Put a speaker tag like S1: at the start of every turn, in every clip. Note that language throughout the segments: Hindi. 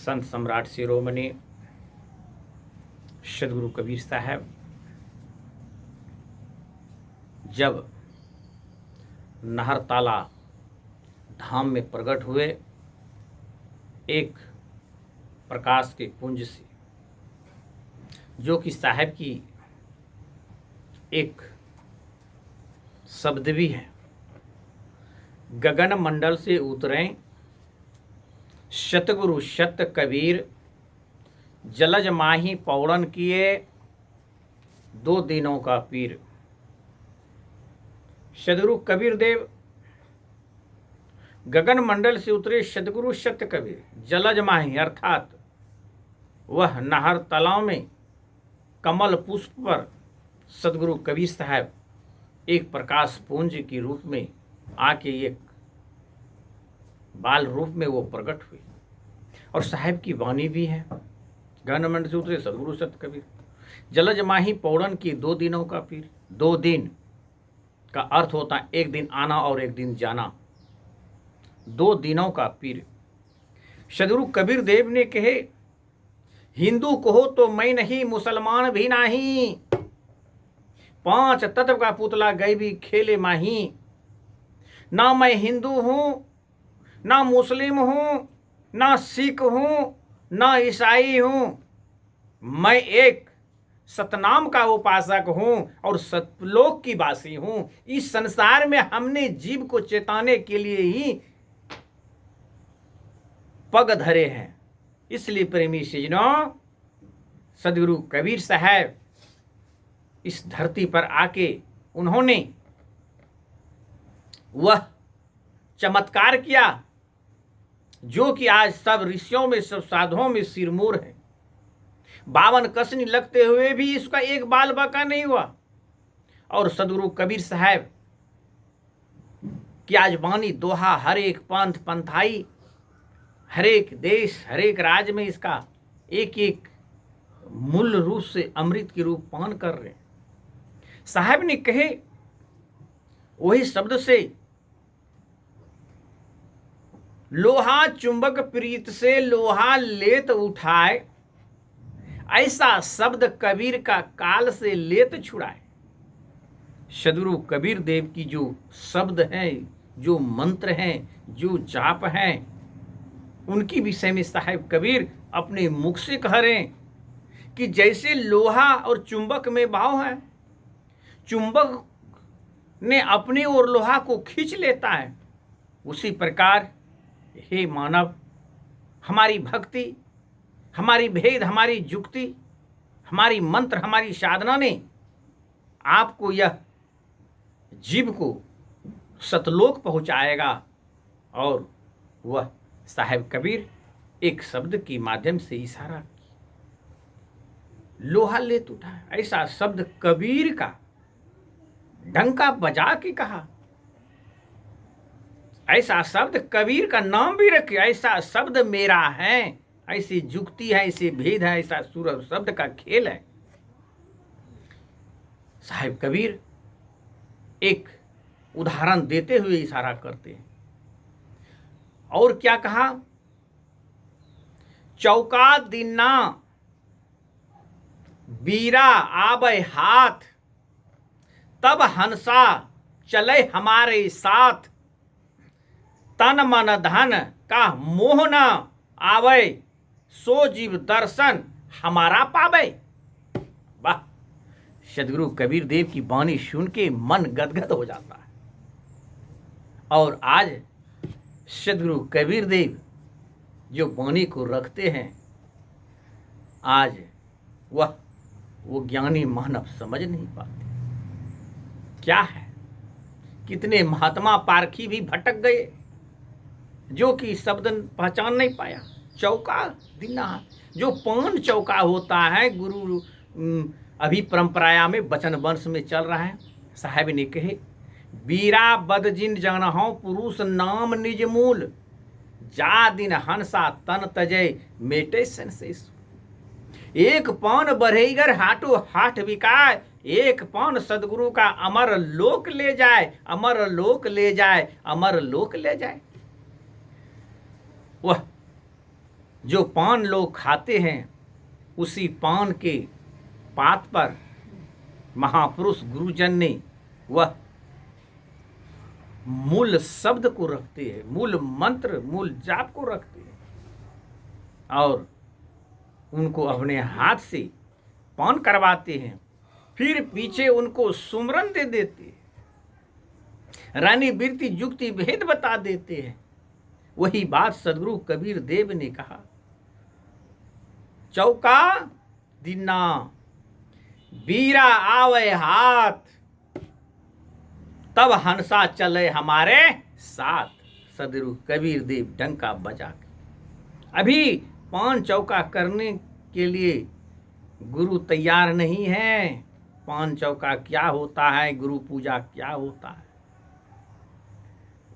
S1: संत सम्राट शिरोमणि सदगुरु कबीर साहब जब नाहरताला धाम में प्रकट हुए एक प्रकाश के पुंज से, जो कि साहब की एक शब्द भी है, गगन मंडल से उतरे सतगुरु सत कबीर, जलज माही पौड़न किए 2 दिनों का पीर। सदगुरु कबीर देव गगन मंडल से उतरे सदगुरु सत्य कबीर, जलज माही अर्थात वह नाहर तालाब में कमल पुष्प पर सदगुरु कबीर साहब एक प्रकाश पुंज के रूप में आके एक बाल रूप में वो प्रकट हुए। और साहब की वाणी भी है, गगन मंडल से उतरे सदगुरु सत्य कबीर, जलज माही पौड़न की 2 दिनों का पीर। 2 दिन का अर्थ होता है 1 दिन आना और 1 दिन जाना, 2 दिनों का पीर। सदगुरु कबीर देव ने कहे, हिंदू कहो तो मैं नहीं, मुसलमान भी नहीं, 5 तत्व का पुतला गए भी खेले माही। ना मैं हिंदू हूं, ना मुस्लिम हूं, ना सिख हूं, ना ईसाई हूं, मैं एक सतनाम का उपासक हूं और सतलोक की वासी हूं। इस संसार में हमने जीव को चेताने के लिए ही पग धरे हैं। इसलिए प्रेमी सज्जनों, सदगुरु कबीर साहब इस धरती पर आके उन्होंने वह चमत्कार किया जो कि आज सब ऋषियों में, सब साधुओं में सिरमौर है। 52 कसनी लगते हुए भी इसका एक बाल बाका नहीं हुआ। और सदगुरु कबीर साहब की आज वाणी दोहा हर एक पंथ पंथाई, हर एक देश, हर एक राज्य में इसका एक एक मूल रूप से अमृत के रूप पान कर रहे हैं। साहब ने कहे वही शब्द से, लोहा चुंबक प्रीत से लोहा लेत उठाए, ऐसा शब्द कबीर का काल से लेत छुड़ाए। सदगुरु कबीर देव की जो शब्द हैं, जो मंत्र हैं, जो जाप हैं, उनकी विषय में साहब कबीर अपने मुख से कह रहे हैं कि जैसे लोहा और चुंबक में भाव है, चुंबक ने अपनी ओर लोहा को खींच लेता है, उसी प्रकार हे मानव, हमारी भक्ति, हमारी भेद, हमारी जुक्ति, हमारी मंत्र, हमारी साधना ने आपको, यह जीव को सतलोक पहुंचाएगा। और वह साहब कबीर एक शब्द के माध्यम से इशारा किया, लोहा लेत उठा, ऐसा शब्द कबीर का डंका बजा के कहा, ऐसा शब्द कबीर का नाम भी रखे, ऐसा शब्द मेरा है, ऐसी जुक्ति है, ऐसे भेद है, ऐसा सूरज शब्द का खेल है। साहिब कबीर एक उदाहरण देते हुए इशारा करते हैं। और क्या कहा, चौका दिना बीरा आबे हाथ, तब हंसा चले हमारे साथ, तन मन धन का मोह न आवे, सो जीव दर्शन हमारा पावे। वाह, सदगुरु कबीर देव की वाणी सुन के मन गदगद हो जाता है। और आज सदगुरु कबीर देव जो वाणी को रखते हैं, आज वो ज्ञानी मानव समझ नहीं पाते क्या है। कितने महात्मा पारखी भी भटक गए जो कि शब्द पहचान नहीं पाया। चौका दिना, जो 5 चौका होता है, गुरु अभी परंपराया में वचन वंश में चल रहा है। साहब ने कहे, बीरा बद जिन जनहौ पुरुष नाम निज मूल, जा दिन हंसा तन तजय मेटे संशेष। 1 पान बढ़ेगर हाटो हाट बिकाय, 1 पान सदगुरु का अमर लोक ले जाए, अमर लोक ले जाए, अमर लोक ले जाए। वह जो पान लोग खाते हैं उसी पान के पात पर महापुरुष गुरुजन ने वह मूल शब्द को रखते हैं, मूल मंत्र, मूल जाप को रखते हैं और उनको अपने हाथ से पान करवाते हैं, फिर पीछे उनको सुमरन दे देते हैं, रानी बिरती जुक्ति भेद बता देते हैं। वही बात सदगुरु कबीर देव ने कहा, चौका दिना बीरा आवे हाथ, तब हंसा चले हमारे साथ। सदगुरु कबीर देव डंका बजा के। अभी पान चौका करने के लिए गुरु तैयार नहीं है। पान चौका क्या होता है, गुरु पूजा क्या होता है,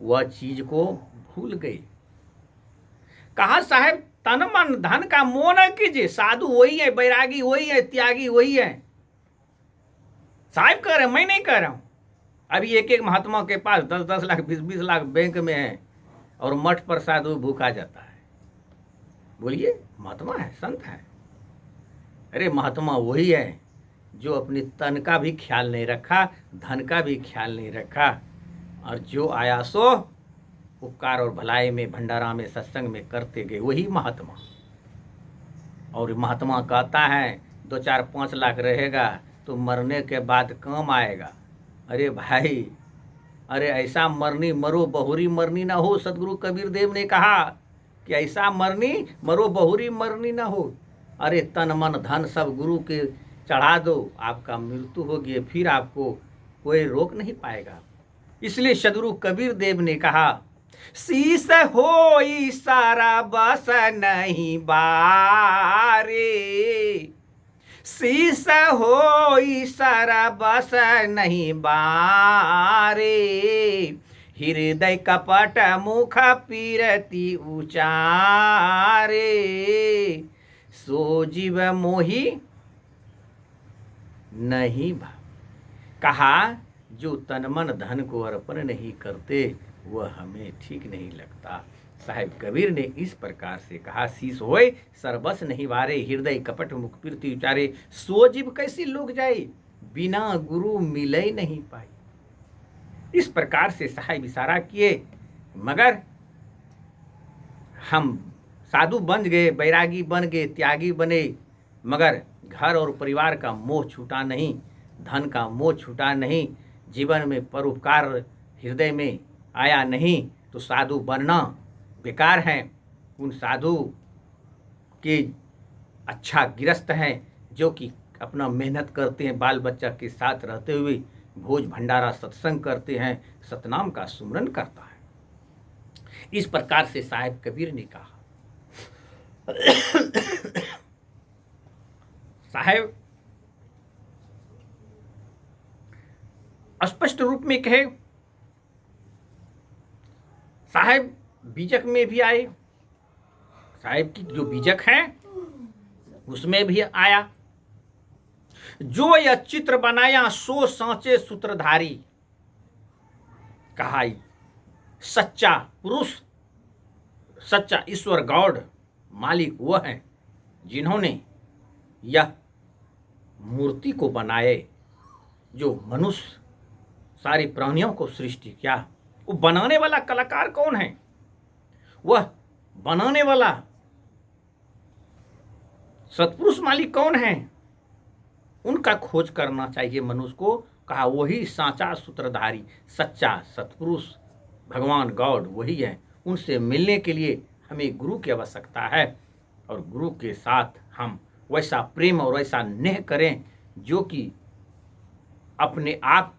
S1: वह चीज को भूल गए। कहा साहब तन मन धन का मोह न कीजिए, साधु वही है, बैरागी वही है, त्यागी वही है। साहब कह रहे, मैं नहीं कह रहा हूं। अभी एक एक महात्मा के पास 10-10 लाख 20-20 लाख बैंक में है और मठ पर साधु भूखा जाता है। बोलिए, महात्मा है, संत है? अरे महात्मा वही है जो अपनी तन का भी ख्याल नहीं रखा, धन का भी ख्याल नहीं रखा, और जो आया सो उपकार और भलाई में भंडारा में सत्संग में करते गए, वही महात्मा। और महात्मा कहता है 2-4-5 लाख रहेगा तो मरने के बाद काम आएगा। अरे भाई, अरे ऐसा मरनी मरो बहुरी मरनी ना हो। सदगुरु कबीर देव ने कहा कि ऐसा मरनी मरो बहुरी मरनी ना हो। अरे तन मन धन सब गुरु के चढ़ा दो, आपका मृत्यु होगी, फिर आपको कोई रोक नहीं पाएगा। इसलिए सदगुरु कबीर देव ने कहा, शीस होई सारा बस नहीं बारे, शीस होई सारा बस नहीं बारे, हृदय कपट मुख पीरती उचारे, सो जीव मोही नहीं भाव। कहा जो तन मन धन को अर्पण नहीं करते वह हमें ठीक नहीं लगता। साहेब कबीर ने इस प्रकार से कहा, शीस होए सरबस नहीं वारे, हृदय कपट मुख पीरती उचारे, सो जीव कैसी लोग जाए, बिना गुरु मिले नहीं पाए। इस प्रकार से साहेब इशारा किए। मगर हम साधु बन गए, बैरागी बन गए, त्यागी बने, मगर घर और परिवार का मोह छूटा नहीं, धन का मोह छूटा नहीं, जीवन में परोपकार हृदय में आया नहीं, तो साधु बनना बेकार है। उन साधु के अच्छा गिरस्त हैं जो कि अपना मेहनत करते हैं, बाल बच्चा के साथ रहते हुए भोज भंडारा सत्संग करते हैं, सतनाम का सुमरन करता है। इस प्रकार से साहेब कबीर ने कहा। साहेब स्पष्ट रूप में कहे, साहेब बीजक में भी आए, साहेब की जो बीजक है उसमें भी आया, जो यह चित्र बनाया सो सांचे सूत्रधारी। कहा सच्चा पुरुष, सच्चा ईश्वर गॉड मालिक वह है जिन्होंने यह मूर्ति को बनाए, जो मनुष्य सारी प्राणियों को सृष्टि किया। वो बनाने वाला कलाकार कौन है, वह बनाने वाला सत्पुरुष मालिक कौन है, उनका खोज करना चाहिए मनुष्य को। कहा वही सांचा सूत्रधारी, सच्चा सत्पुरुष भगवान गॉड वही है। उनसे मिलने के लिए हमें गुरु की आवश्यकता है, और गुरु के साथ हम वैसा प्रेम और वैसा नेह करें जो कि अपने आप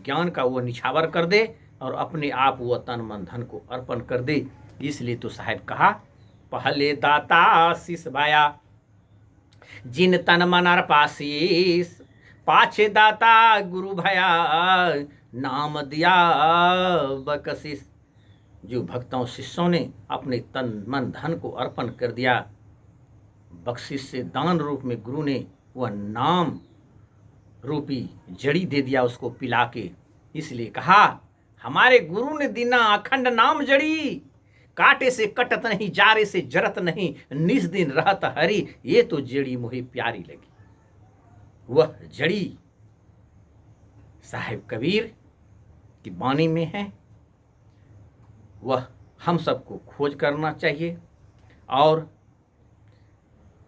S1: ज्ञान का वो निछावर कर दे और अपने आप वो तन मन धन को अर्पण कर दे। इसलिए तो साहब कहा, पहले दाता शीस भाया जिन तन मन अर्पाशीष, पाछे दाता गुरु भया नाम दिया बकशीष। जो भक्तों शिष्यों ने अपने तन मन धन को अर्पण कर दिया, बख्शिश से दान रूप में गुरु ने वह नाम रूपी जड़ी दे दिया उसको पिला के। इसलिए कहा, हमारे गुरु ने दीना अखंड नाम जड़ी, कांटे से कटत नहीं, जारे से जरत नहीं, निस दिन रहत हरी, ये तो जड़ी मोहे प्यारी लगी। वह जड़ी साहेब कबीर की वाणी में है, वह हम सबको खोज करना चाहिए और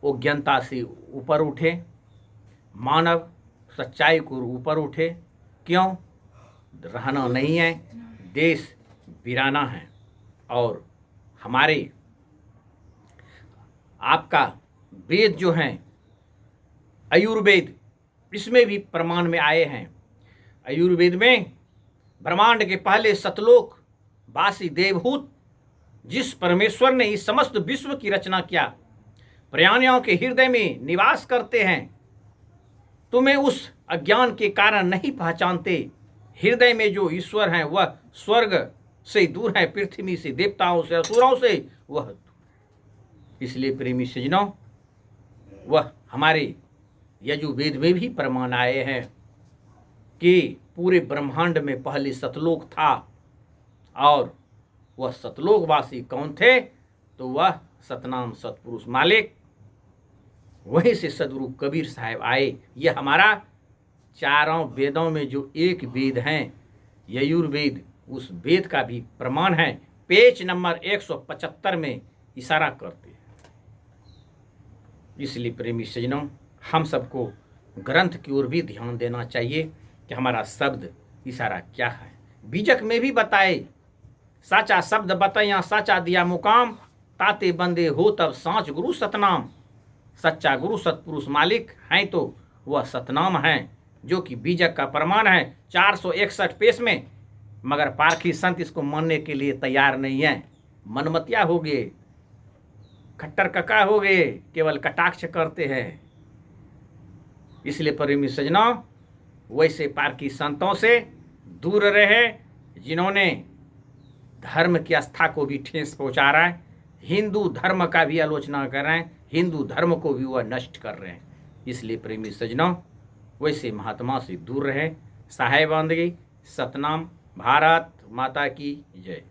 S1: अज्ञानता से ऊपर उठे, मानव सच्चाई को ऊपर उठे। क्यों? रहना नहीं है, देश वीराना है। और हमारे आपका वेद जो हैं आयुर्वेद, इसमें भी प्रमाण में आए हैं। आयुर्वेद में ब्रह्मांड के पहले सतलोक वासी देवहूत जिस परमेश्वर ने इस समस्त विश्व की रचना किया, प्राणियों के हृदय में निवास करते हैं। तुम्हें उस अज्ञान के कारण नहीं पहचानते। हृदय में जो ईश्वर हैं वह स्वर्ग से दूर है, पृथ्वी से, देवताओं से, असुरों से वह। इसलिए प्रेमी सज्जनों, वह हमारे यजुर्वेद में भी प्रमाण आए हैं कि पूरे ब्रह्मांड में पहले सतलोक था। और वह सतलोकवासी कौन थे? तो वह सतनाम सतपुरुष मालिक, वहीं से सदगुरु कबीर साहब आए। यह हमारा चारों वेदों में जो एक वेद हैं यजुर्वेद, उस वेद का भी प्रमाण है। पेज नंबर 175 में इशारा करते हैं। इसलिए प्रेमी सज्जनों, हम सबको ग्रंथ की ओर भी ध्यान देना चाहिए कि हमारा शब्द इशारा क्या है। बीजक में भी बताए, साचा शब्द बताया साचा दिया मुकाम, ताते बंदे हो तब सांच गुरु सतनाम। सच्चा गुरु सतपुरुष मालिक हैं तो वह सतनाम हैं, जो कि बीजक का प्रमाण है 461 पेज में। मगर पारखी संत इसको मानने के लिए तैयार नहीं है। मनमतिया हो गए, खट्टर कका हो गए, केवल कटाक्ष करते हैं। इसलिए प्रेमी सज्जनों, वैसे पारखी संतों से दूर रहे जिन्होंने धर्म की आस्था को भी ठेस पहुंचा रहा है, हिंदू धर्म का भी आलोचना कर रहे हैं, हिंदू धर्म को भी वह नष्ट कर रहे हैं। इसलिए प्रेमी सज्जनों, वैसे महात्मा से दूर रहे। साहेब बंदगी, सतनाम। भारत माता की जय।